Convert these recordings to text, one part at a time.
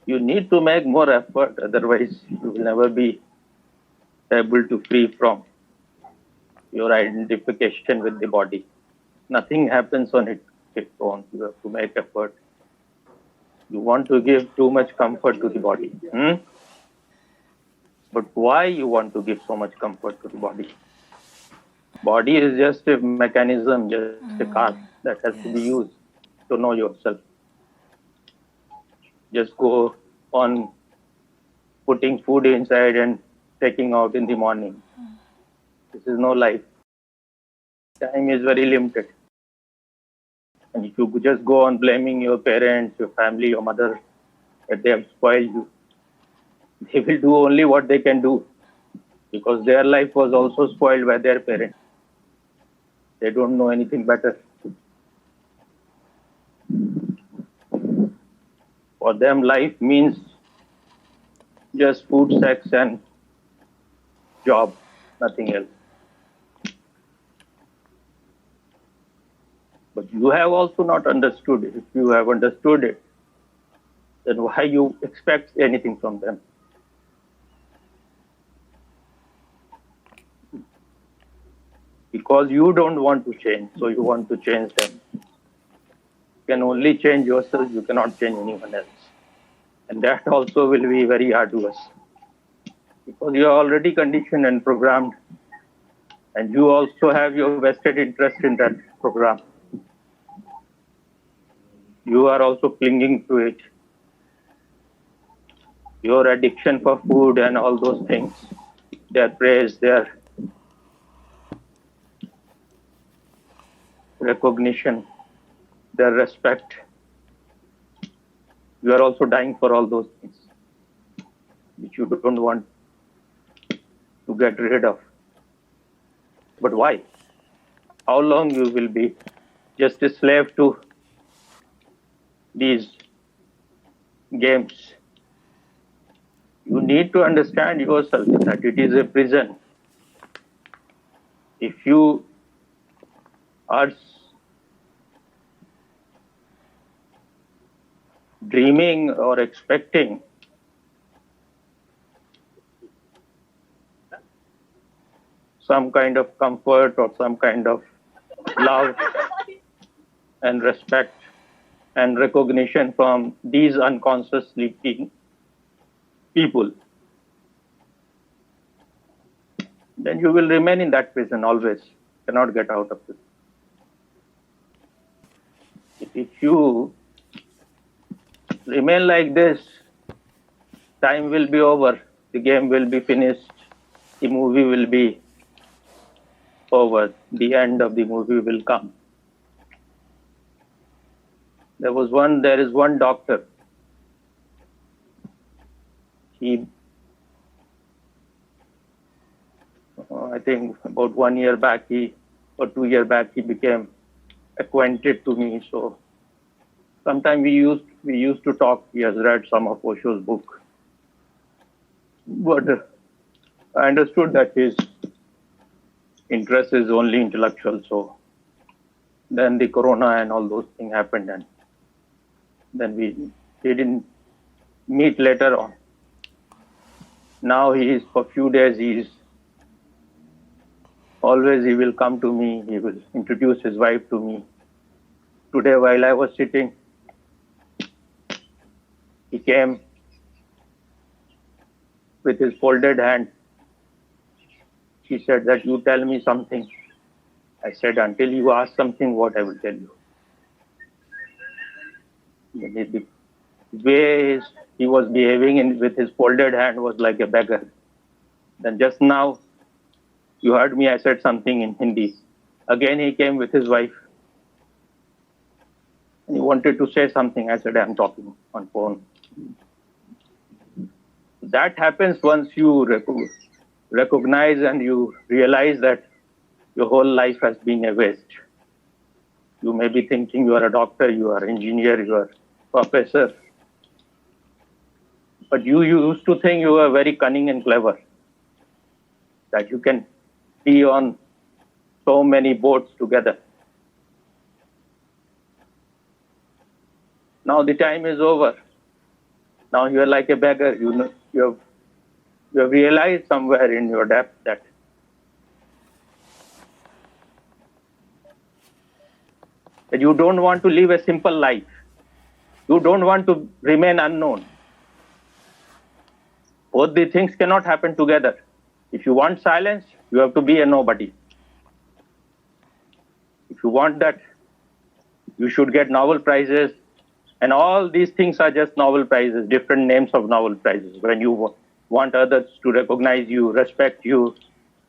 You need to make more effort, otherwise you will never be able to free from your identification with the body. Nothing happens on its own. You have to make effort. You want to give too much comfort to the body. But why you want to give so much comfort to the body? Body is just a mechanism, just a car that has to be used to know yourself. Just go on putting food inside and taking out in the morning. This is no life. Time is very limited. And if you just go on blaming your parents, your family, your mother, that they have spoiled you, they will do only what they can do, because their life was also spoiled by their parents. They don't know anything better. For them, life means just food, sex, and job, nothing else. But you have also not understood it. If you have understood it, then why you expect anything from them? Because you don't want to change, so you want to change them. You can only change yourself, you cannot change anyone else. And that also will be very arduous, because you are already conditioned and programmed, and you also have your vested interest in that program. You are also clinging to it. Your addiction for food and all those things, their praise, their recognition, their respect, you are also dying for all those things which you don't want to get rid of. But why? How long you will be just a slave to these games? You need to understand yourself that it is a prison. If you are dreaming or expecting some kind of comfort or some kind of love and respect and recognition from these unconscious sleeping people, then you will remain in that prison always, cannot get out of it. If you remain like this, time will be over, the game will be finished, the movie will be over, the end of the movie will come. There is one doctor. I think about 1 year back, or 2 years back, he became acquainted to me. So sometime we used to talk. He has read some of Osho's book, but I understood that his interest is only intellectual. So then the corona and all those things happened, and then we didn't meet later on. Now for few days, he will come to me, he will introduce his wife to me. Today, while I was sitting, he came with his folded hand. He said that you tell me something. I said, until you ask something, what I will tell you. The way he was behaving with his folded hand was like a beggar. Then just now, you heard me, I said something in Hindi. Again, he came with his wife. And he wanted to say something. I said, I'm talking on phone. That happens once you recognize and you realize that your whole life has been a waste. You may be thinking you are a doctor, you are an engineer, you are a professor. But you used to think you were very cunning and clever, that you can be on so many boats together. Now the time is over. Now you are like a beggar. You have realized somewhere in your depth that you don't want to live a simple life. You don't want to remain unknown. Both the things cannot happen together. If you want silence, you have to be a nobody. If you want that, you should get Nobel Prizes. And all these things are just Nobel Prizes, different names of Nobel Prizes. When you want others to recognize you, respect you,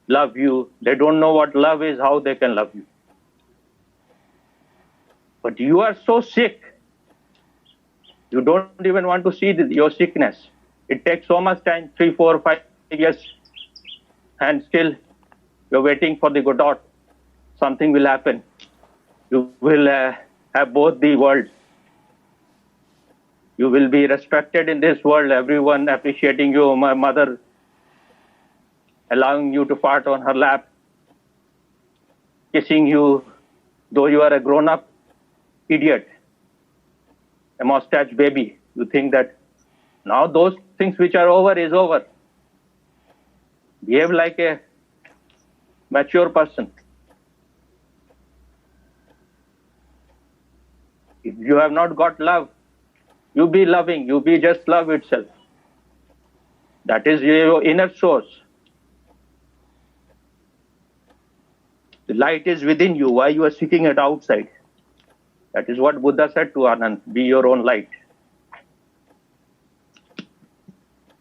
love you, they don't know what love is, how they can love you. But you are so sick, you don't even want to see your sickness. It takes so much time, 3, 4, 5 years, and still you're waiting for the Godot. Something will happen. You will have both the worlds. You will be respected in this world, everyone appreciating you, my mother allowing you to fart on her lap, kissing you, though you are a grown-up idiot, a mustache baby. You think that now those things which are over is over. Behave like a mature person. If you have not got love, you be loving, you be just love itself. That is your inner source. The light is within you. Why you are seeking it outside? That is what Buddha said to Anand, be your own light.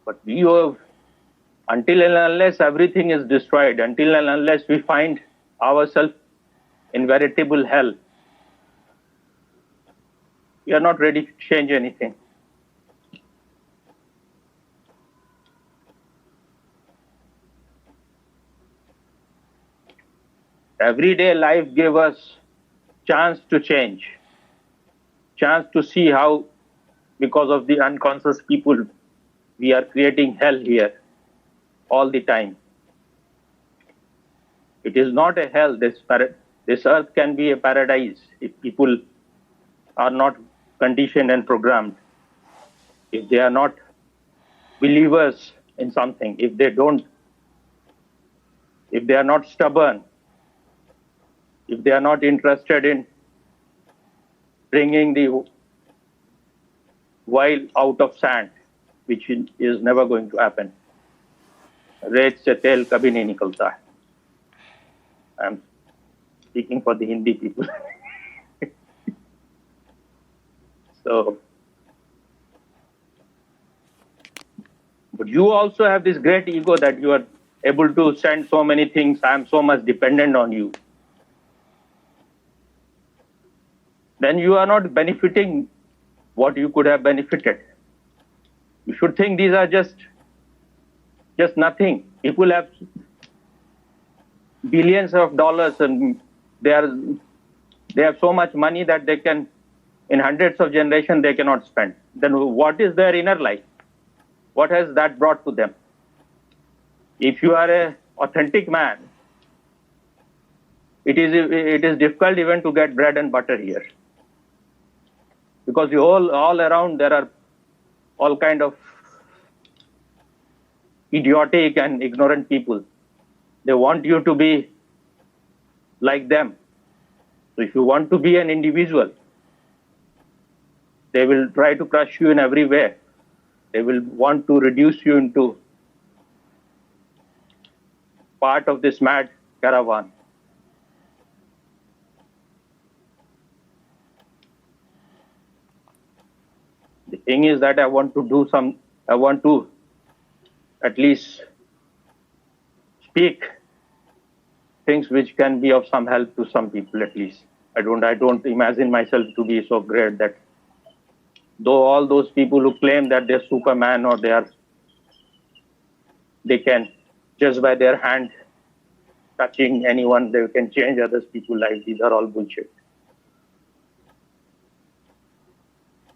But until and unless everything is destroyed, until and unless we find ourselves in veritable hell, we are not ready to change anything. Everyday life gave us chance to change, chance to see how, because of the unconscious people, we are creating hell here all the time. It is not a hell. This earth can be a paradise if people are not conditioned and programmed. If they are not believers in something, if they are not stubborn, if they are not interested in bringing the whale out of sand, which is never going to happen. रेत से तेल कभी नहीं निकलता है. I am speaking for the Hindi people. So, but you also have this great ego that you are able to send so many things. I am so much dependent on you. Then you are not benefiting what you could have benefited. You should think these are just nothing. People have billions of dollars and they have so much money that they can, in hundreds of generations, they cannot spend. Then what is their inner life? What has that brought to them? If you are an authentic man, it is difficult even to get bread and butter here. Because all around there are all kind of idiotic and ignorant people. They want you to be like them. So if you want to be an individual, they will try to crush you in every way. They will want to reduce you into part of this mad caravan. The thing is that I want to at least speak things which can be of some help to some people at least. I don't imagine myself to be so great that though all those people who claim that they're Superman or they can just by their hand touching anyone, they can change other people's lives. These are all bullshit.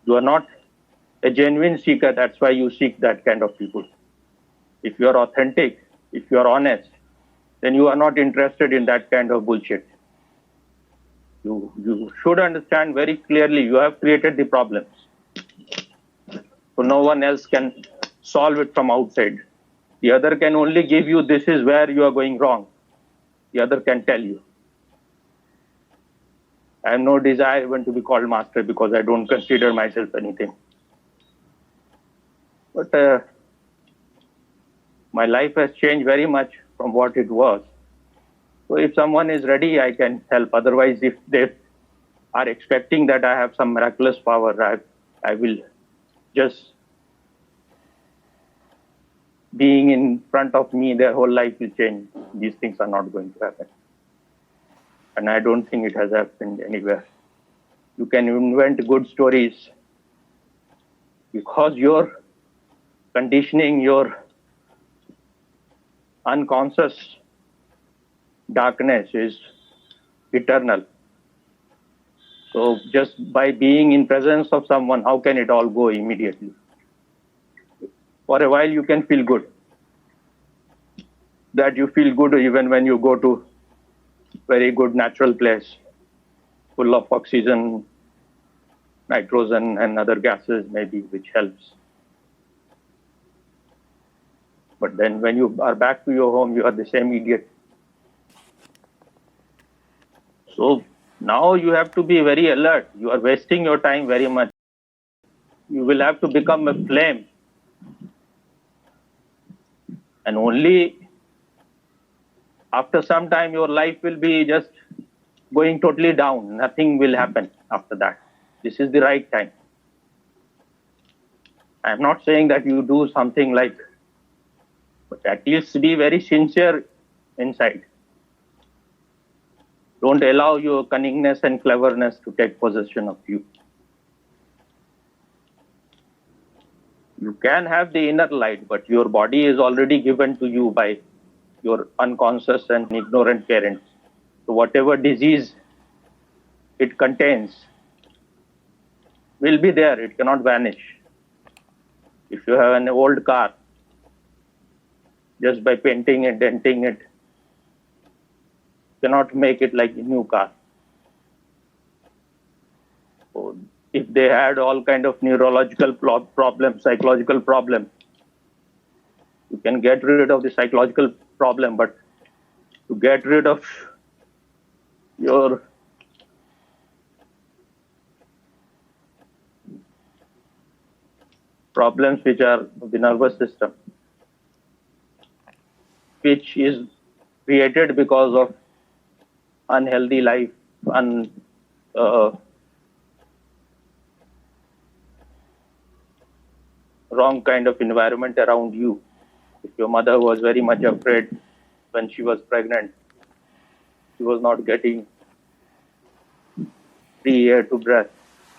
You are not a genuine seeker. That's why you seek that kind of people. If you are authentic, if you are honest, then you are not interested in that kind of bullshit. You should understand very clearly you have created the problems. So no one else can solve it from outside. The other can only give you, this is where you are going wrong. The other can tell you. I have no desire even to be called master because I don't consider myself anything. But my life has changed very much from what it was. So if someone is ready, I can help. Otherwise, if they are expecting that I have some miraculous power, I will just being in front of me, their whole life will change. These things are not going to happen. And I don't think it has happened anywhere. You can invent good stories because your conditioning, your unconscious darkness is eternal. So just by being in presence of someone, how can it all go immediately? For a while, you can feel good. That you feel good even when you go to very good natural place, full of oxygen, nitrogen, and other gases maybe, which helps. But then when you are back to your home, you are the same idiot. So now you have to be very alert. You are wasting your time very much. You will have to become a flame. And only after some time, your life will be just going totally down. Nothing will happen after that. This is the right time. I am not saying that you do something like, but at least be very sincere inside. Don't allow your cunningness and cleverness to take possession of you. You can have the inner light, but your body is already given to you by your unconscious and ignorant parents. So whatever disease it contains will be there. It cannot vanish. If you have an old car, just by painting it, denting it, cannot make it like a new car. So if they had all kind of neurological problems, psychological problems, you can get rid of the psychological problem, but to get rid of your problems which are the nervous system, which is created because of unhealthy life, wrong kind of environment around you. If your mother was very much afraid when she was pregnant, she was not getting free air to breathe.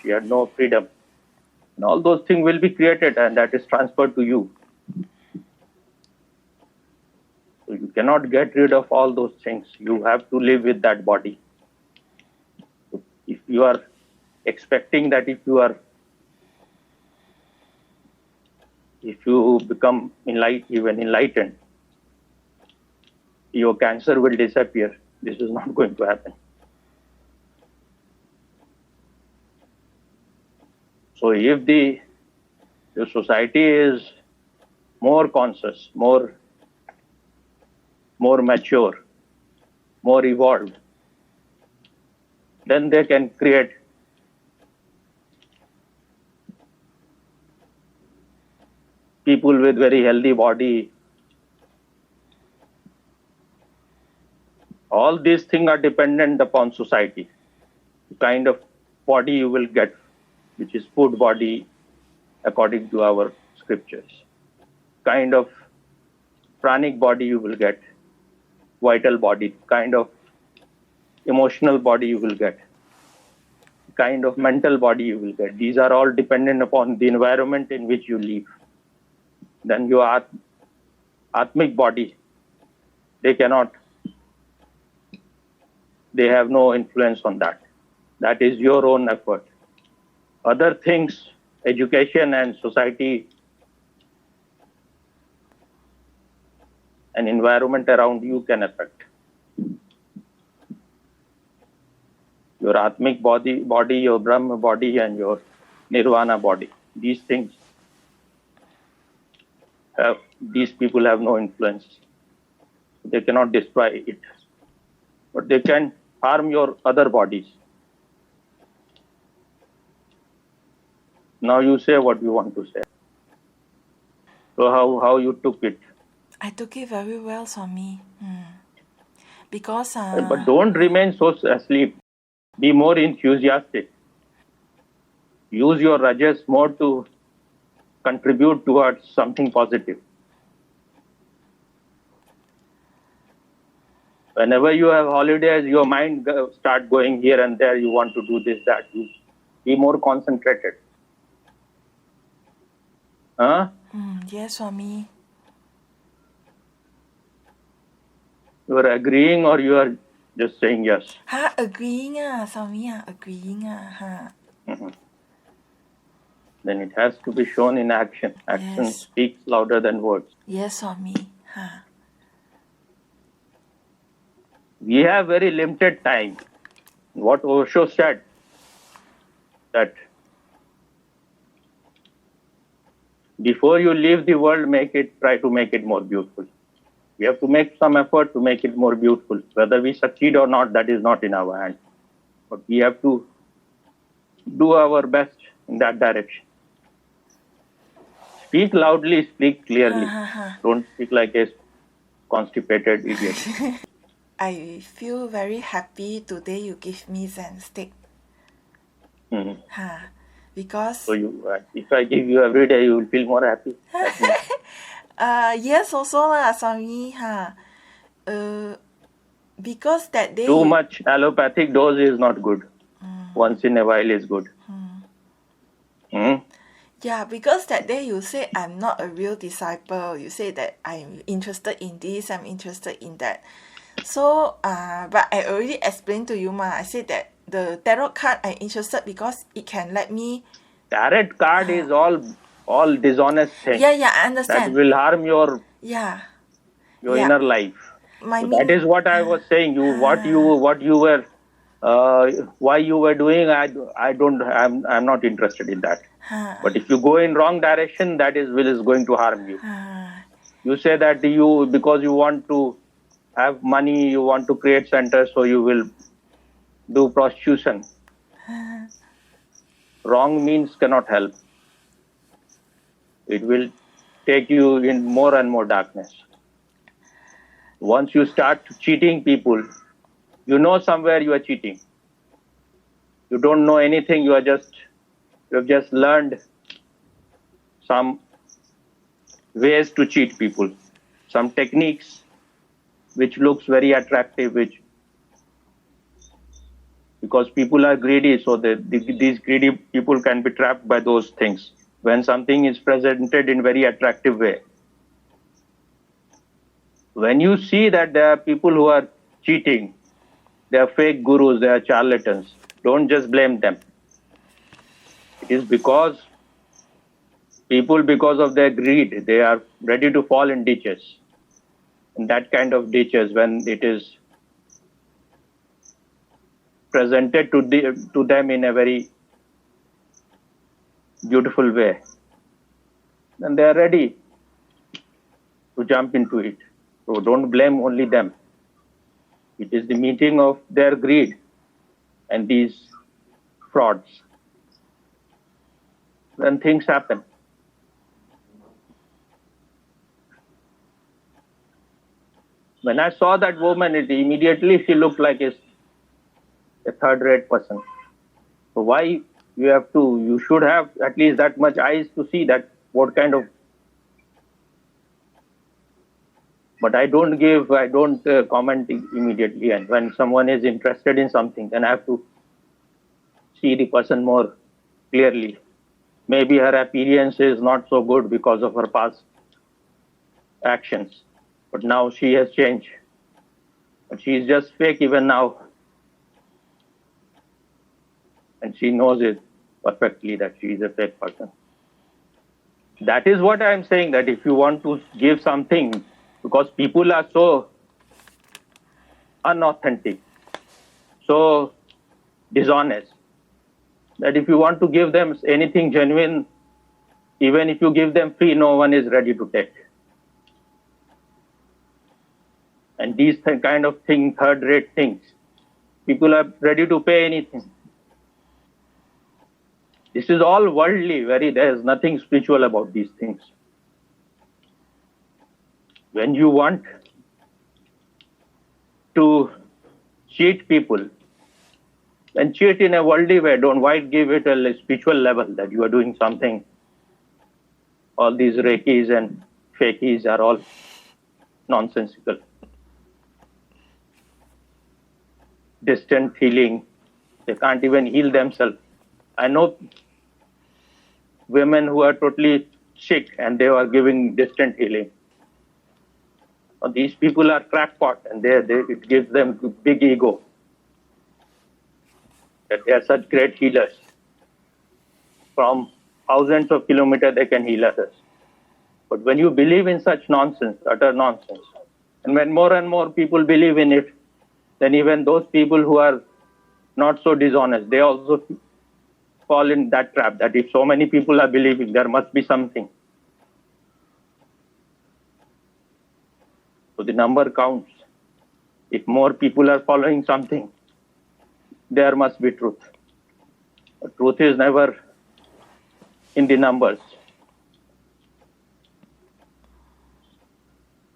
She had no freedom. And all those things will be created and that is transferred to you. So you cannot get rid of all those things. You have to live with that body. So if you are expecting that if you become enlightened, your cancer will disappear. This is not going to happen. So if the society is more conscious, more mature, more evolved, then they can create people with very healthy body. All these things are dependent upon society. The kind of body you will get, which is food body according to our scriptures. Kind of pranic body you will get, vital body, kind of emotional body you will get, kind of mental body you will get. These are all dependent upon the environment in which you live. Then your Atmic body, they have no influence on that. That is your own effort. Other things, education and society and environment around you can affect. Your Atmic body, your Brahma body and your Nirvana body. These things these people have no influence. They cannot destroy it, but they can harm your other bodies. Now you say what you want to say. So how you took it? I took it very well, Swami. Because But don't remain so asleep. Be more enthusiastic. Use your rajas more to contribute towards something positive. Whenever you have holidays, your mind start going here and there. You want to do this, that. You be more concentrated. Huh? Yes, Swami. You are agreeing or you are just saying yes? Agreeing Swami agreeing Then it has to be shown in action. Action Yes. speaks louder than words. Yes, Swami. We have very limited time. What Osho said, that before you leave the world, try to make it more beautiful. We have to make some effort to make it more beautiful. Whether we succeed or not, that is not in our hands. But we have to do our best in that direction. Speak loudly, speak clearly. Don't speak like a constipated idiot. I feel very happy today you give me Zen stick. Because So if I give you every day, you will feel more happy. yes also lah, Swami. Because that day Too much allopathic dose is not good. Once in a while is good. Yeah, because that day you said I'm not a real disciple. You said that I'm interested in this, I'm interested in that. So, but I already explained to you, I said that the tarot card I'm interested because it can let me. Tarot card is all dishonest thing. Yeah, I understand. That will harm your Yeah. inner life. My So that is what I was saying. What you were, why you were doing. I'm not interested in that. But if you go in wrong direction, that is going to harm you. You say that because you want to have money, you want to create centers, so you will do prostitution. Wrong means cannot help. It will take you in more and more darkness. Once you start cheating people, you know somewhere you are cheating. You don't know anything. You have just learned some ways to cheat people, some techniques which looks very attractive, because people are greedy, so these greedy people can be trapped by those things. When something is presented in very attractive way, when you see that there are people who are cheating, they are fake gurus, they are charlatans, don't just blame them. It is because of their greed, they are ready to fall in ditches. In that kind of ditches, when it is presented to them in a very beautiful way, then they are ready to jump into it. So don't blame only them. It is the meeting of their greed and these frauds. Then things happen. When I saw that woman, immediately she looked like a third-rate person. So why you should have at least that much eyes to see that what kind of. But I don't comment immediately. And when someone is interested in something, then I have to see the person more clearly. Maybe her appearance is not so good because of her past actions. But now she has changed. But she is just fake even now. And she knows it perfectly that she is a fake person. That is what I am saying, that if you want to give something, because people are so unauthentic, so dishonest, that if you want to give them anything genuine, even if you give them free, no one is ready to take. And these kind of things, third-rate things, people are ready to pay anything. This is all worldly, there is nothing spiritual about these things. When you want to cheat people, then cheat in a worldly way. Don't why give it a spiritual level that you are doing something. All these reikis and fakies are all nonsensical. Distant healing, they can't even heal themselves. I know women who are totally sick and they are giving distant healing. These people are crackpot, and it gives them big ego that they are such great healers. From thousands of kilometers they can heal others. But when you believe in such nonsense, utter nonsense, and when more and more people believe in it, then even those people who are not so dishonest, they also fall in that trap that if so many people are believing, there must be something. So the number counts. If more people are following something, there must be truth. But truth is never in the numbers.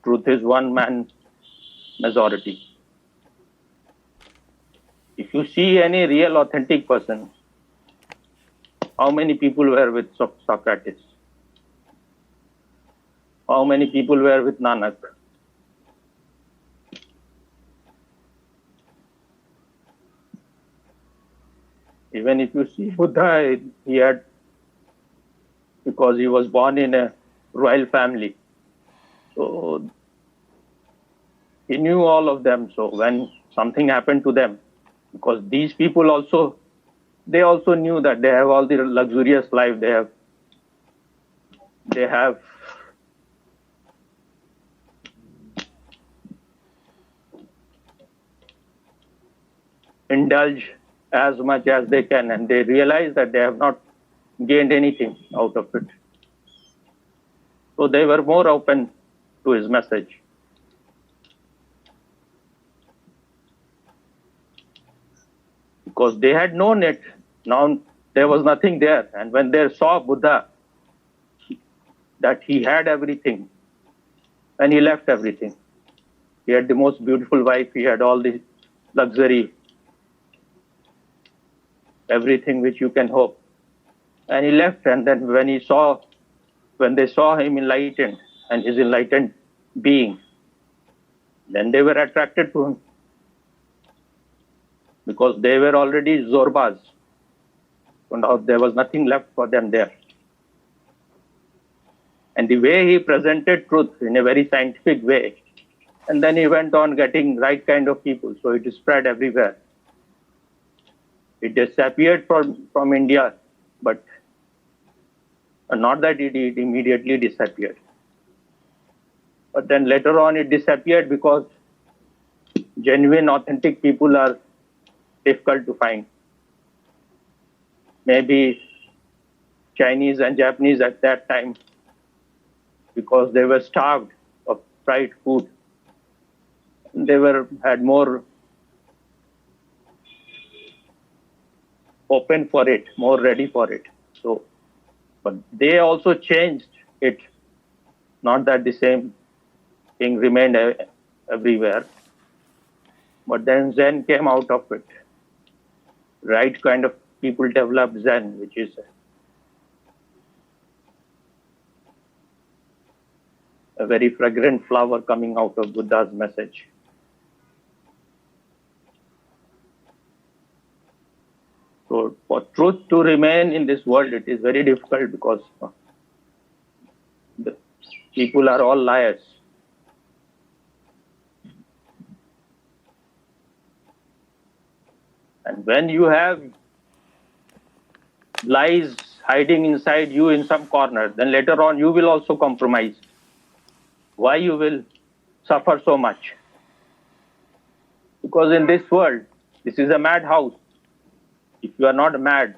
Truth is one man majority. If you see any real authentic person, how many people were with Socrates? How many people were with Nanak? Even if you see Buddha, he had, because he was born in a royal family, so he knew all of them. So when something happened to them, because these people also, they also knew that they have all the luxurious life, they have indulged as much as they can, and they realize that they have not gained anything out of it. So they were more open to his message. Because they had known it, now there was nothing there. And when they saw Buddha, that he had everything, and he left everything. He had the most beautiful wife, he had all the luxury, everything which you can hope. And he left, and then when they saw him enlightened and his enlightened being, then they were attracted to him. Because they were already Zorbas. So now there was nothing left for them there. And the way he presented truth in a very scientific way, and then he went on getting right kind of people, so it spread everywhere. It disappeared from India, but not that it immediately disappeared. But then later on it disappeared because genuine, authentic people are difficult to find. Maybe Chinese and Japanese at that time, because they were starved of fried food, they had more open for it, more ready for it. So, but they also changed it. Not that the same thing remained everywhere, but then Zen came out of it. Right kind of people developed Zen, which is a very fragrant flower coming out of Buddha's message. So for truth to remain in this world, it is very difficult because the people are all liars. And when you have lies hiding inside you in some corner, then later on you will also compromise. Why you will suffer so much? Because in this world, this is a madhouse. If you are not mad,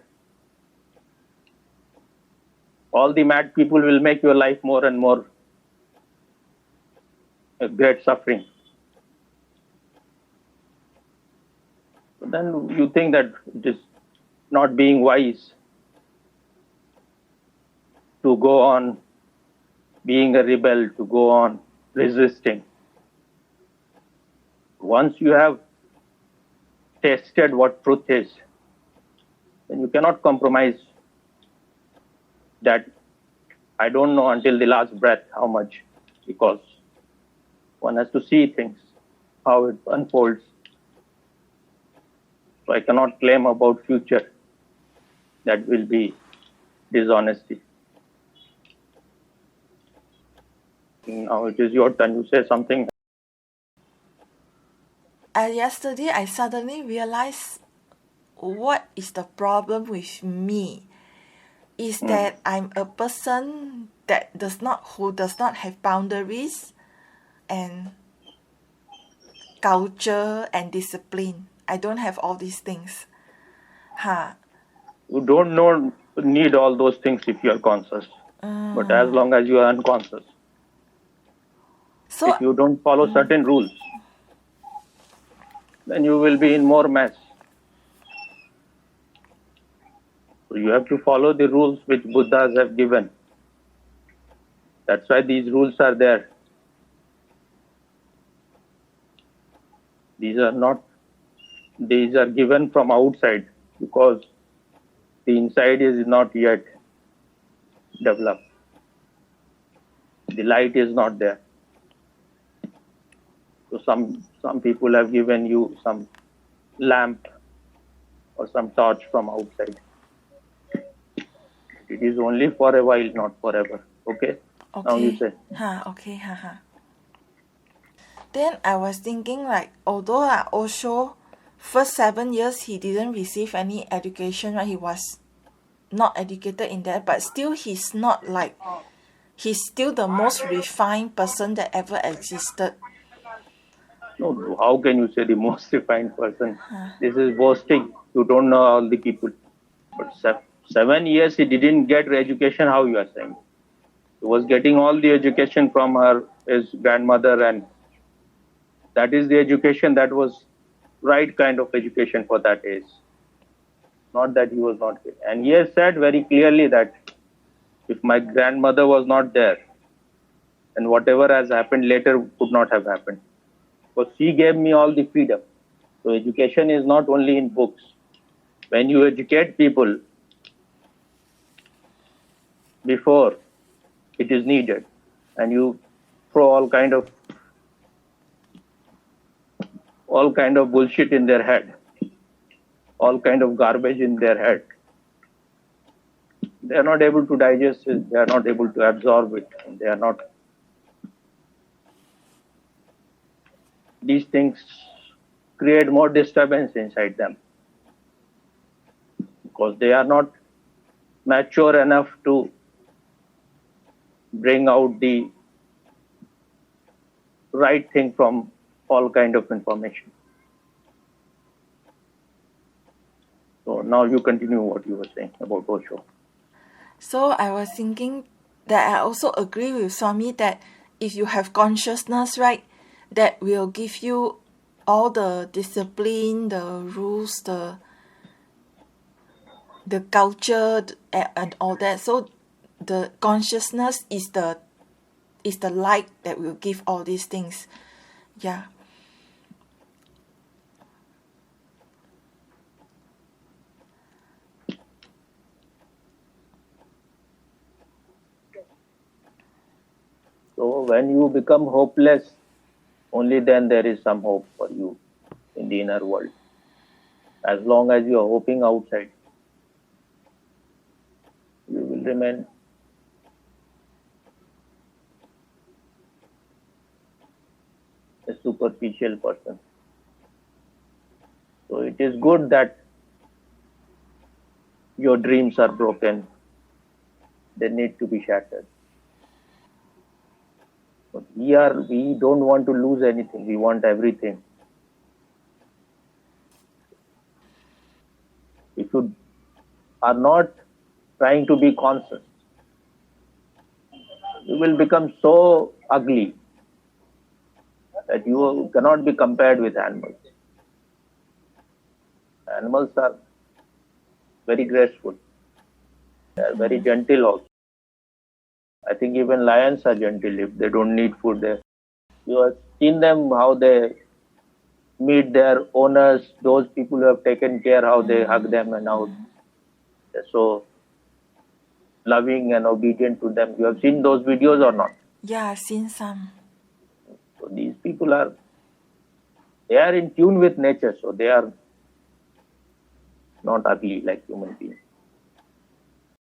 all the mad people will make your life more and more a great suffering. then you think that it is not being wise to go on being a rebel, to go on resisting. Once you have tested what truth is, then you cannot compromise that. I don't know until the last breath how much, because one has to see things, how it unfolds. So I cannot claim about future. That will be dishonesty. Now it is your turn. You say something. Yesterday, I suddenly realized what is the problem with me is that I'm a person who does not have boundaries and culture and discipline. I don't have all these things. You don't need all those things if you are conscious. But as long as you are unconscious, So if you don't follow certain rules, then you will be in more mess. So you have to follow the rules which Buddhas have given. That's why these rules are there. These are given from outside because the inside is not yet developed. The light is not there. So some people have given you some lamp or some torch from outside. It is only for a while, not forever. Okay? Now you say. Okay. Then I was thinking, like, although Osho, first 7 years he didn't receive any education, right? He was not educated in that, but still he's still the most refined person that ever existed. No, how can you say the most refined person? This is boasting. You don't know all the people. But 7 years he didn't get education, how you are saying? He was getting all the education from his grandmother, and that is the education that was right kind of education for that age. Not that he was not getting. And he has said very clearly that if my grandmother was not there, then whatever has happened later could not have happened. Because she gave me all the freedom. So education is not only in books. When you educate people before it is needed, and you throw all kind of bullshit in their head, all kind of garbage in their head, they are not able to digest it, they are not able to absorb it, and they are not. These things create more disturbance inside them because they are not mature enough to bring out the right thing from all kind of information. So now you continue what you were saying about Osho. So I was thinking that I also agree with Swami that if you have consciousness, right, that will give you all the discipline, the rules, the culture and all that. So the consciousness is the light that will give all these things. Yeah. So when you become hopeless, only then there is some hope for you in the inner world. As long as you are hoping outside, you will remain a superficial person. So it is good that your dreams are broken. They need to be shattered. But we don't want to lose anything. We want everything. If you are not trying to be conscious, you will become so ugly that you cannot be compared with animals. Animals are very graceful. They are very gentle also. I think even lions are gentle if they don't need food. You have seen them how they meet their owners, those people who have taken care, how they hug them and how they're so loving and obedient to them. You have seen those videos or not? Yeah, I've seen some. So these people they are in tune with nature, so they are not ugly like human beings.